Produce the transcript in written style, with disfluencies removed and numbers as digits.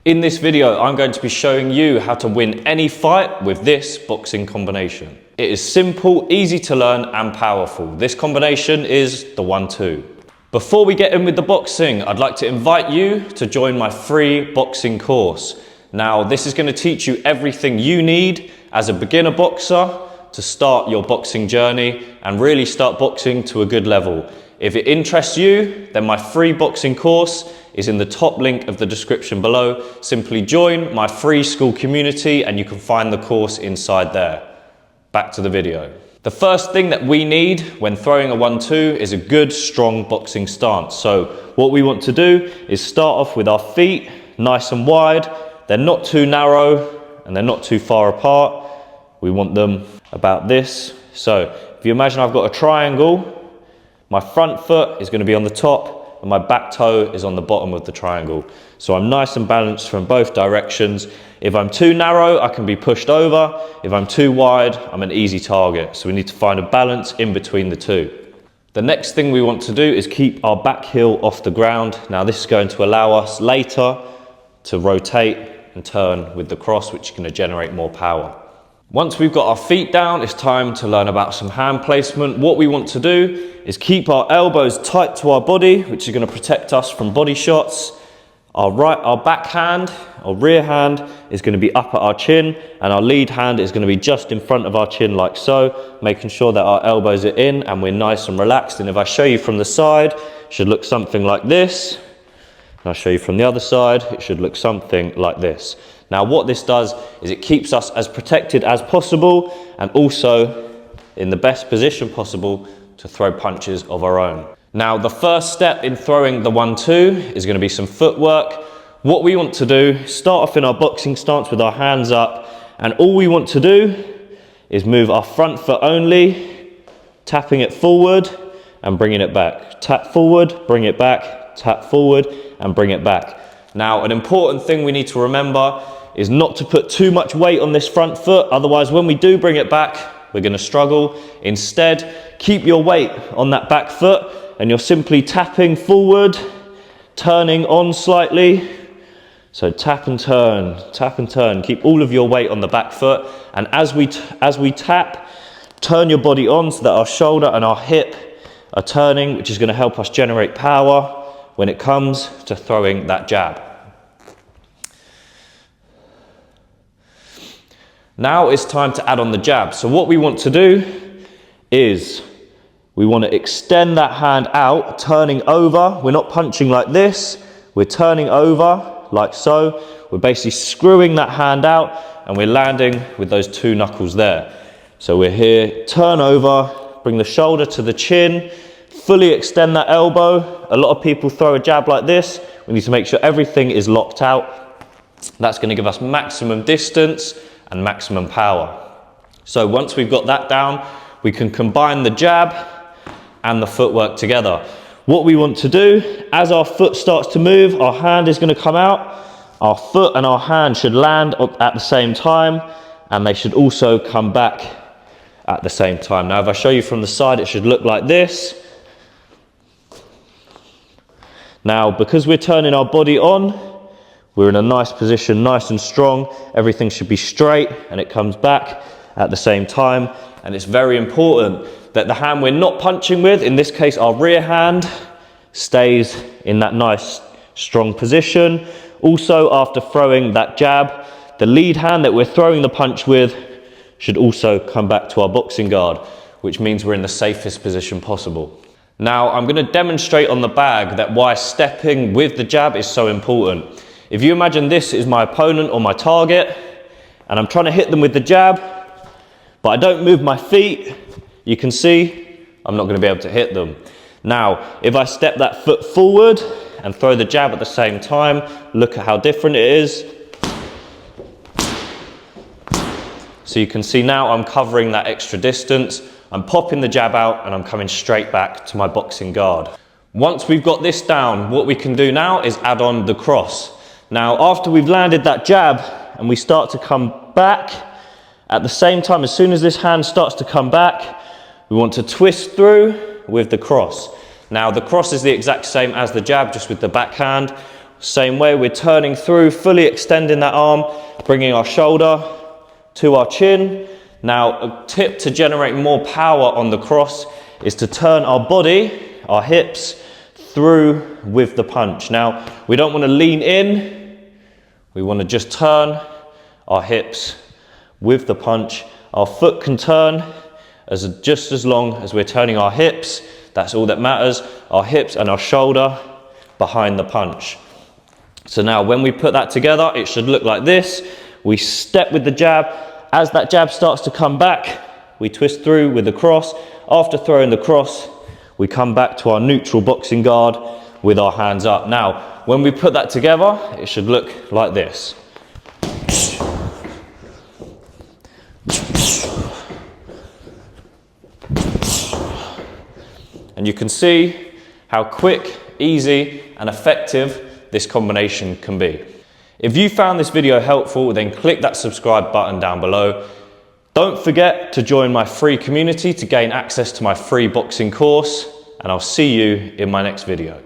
In this video, I'm going to be showing you how to win any fight with this boxing combination. It is simple, easy to learn and powerful. This combination is the 1-2. Before we get in with the boxing, I'd like to invite you to join my free boxing course. Now, this is going to teach you everything you need as a beginner boxer to start your boxing journey and really start boxing to a good level. If it interests you, then my free boxing course is in the top link of the description below. Simply join my free school community and you can find the course inside there. Back to the video. The first thing that we need when throwing a 1-2 is a good, strong boxing stance. So what we want to do is start off with our feet nice and wide. They're not too narrow and they're not too far apart. We want them about this. So if you imagine I've got a triangle, my front foot is going to be on the top and my back toe is on the bottom of the triangle. So I'm nice and balanced from both directions. If I'm too narrow, I can be pushed over. If I'm too wide, I'm an easy target. So we need to find a balance in between the two. The next thing we want to do is keep our back heel off the ground. Now this is going to allow us later to rotate and turn with the cross, which is going to generate more power. Once we've got our feet down, it's time to learn about some hand placement. What we want to do is keep our elbows tight to our body, which is going to protect us from body shots. Our back hand, our rear hand is going to be up at our chin, and our lead hand is going to be just in front of our chin like so, making sure that our elbows are in and we're nice and relaxed. And if I show you from the side, it should look something like this. And I'll show you from the other side, it should look something like this. Now what this does is it keeps us as protected as possible and also in the best position possible to throw punches of our own. Now the first step in throwing the 1-2 is going to be some footwork. What we want to do, start off in our boxing stance with our hands up, and all we want to do is move our front foot only, tapping it forward and bringing it back. Tap forward, bring it back, tap forward and bring it back. Now an important thing we need to remember is not to put too much weight on this front foot, otherwise when we do bring it back, we're going to struggle. Instead, keep your weight on that back foot and you're simply tapping forward, turning on slightly. So tap and turn, keep all of your weight on the back foot. And as we tap, turn your body on so that our shoulder and our hip are turning, which is going to help us generate power when it comes to throwing that jab. Now it's time to add on the jab. So what we want to do is we want to extend that hand out, turning over. We're not punching like this. We're turning over like so. We're basically screwing that hand out and we're landing with those two knuckles there. So we're here, turn over, bring the shoulder to the chin, fully extend that elbow. A lot of people throw a jab like this. We need to make sure everything is locked out. That's going to give us maximum distance and maximum power. So once we've got that down, we can combine the jab and the footwork together. What we want to do, as our foot starts to move, our hand is going to come out. Our foot and our hand should land at the same time, and they should also come back at the same time. Now if I show you from the side, it should look like this. Now because we're turning our body on, we're in a nice position, nice and strong. Everything should be straight and it comes back at the same time. And it's very important that the hand we're not punching with, in this case our rear hand, stays in that nice strong position. Also after throwing that jab, the lead hand that we're throwing the punch with should also come back to our boxing guard, which means we're in the safest position possible. Now I'm going to demonstrate on the bag that why stepping with the jab is so important. If you imagine this is my opponent or my target and I'm trying to hit them with the jab, but I don't move my feet, you can see I'm not going to be able to hit them. Now, if I step that foot forward and throw the jab at the same time, look at how different it is. So you can see now I'm covering that extra distance. I'm popping the jab out and I'm coming straight back to my boxing guard. Once we've got this down, what we can do now is add on the cross. Now, after we've landed that jab and we start to come back, at the same time, as soon as this hand starts to come back, we want to twist through with the cross. Now, the cross is the exact same as the jab, just with the backhand. Same way, we're turning through, fully extending that arm, bringing our shoulder to our chin. Now, a tip to generate more power on the cross is to turn our body, our hips, through with the punch. Now, we don't want to lean in, we want to just turn our hips with the punch. Our foot can turn just as long as we're turning our hips. That's all that matters, our hips and our shoulder behind the punch. So now when we put that together, it should look like this. We step with the jab. As that jab starts to come back, we twist through with the cross. After throwing the cross, we come back to our neutral boxing guard with our hands up. Now, when we put that together, it should look like this. And you can see how quick, easy, and effective this combination can be. If you found this video helpful, then click that subscribe button down below. Don't forget to join my free community to gain access to my free boxing course, and I'll see you in my next video.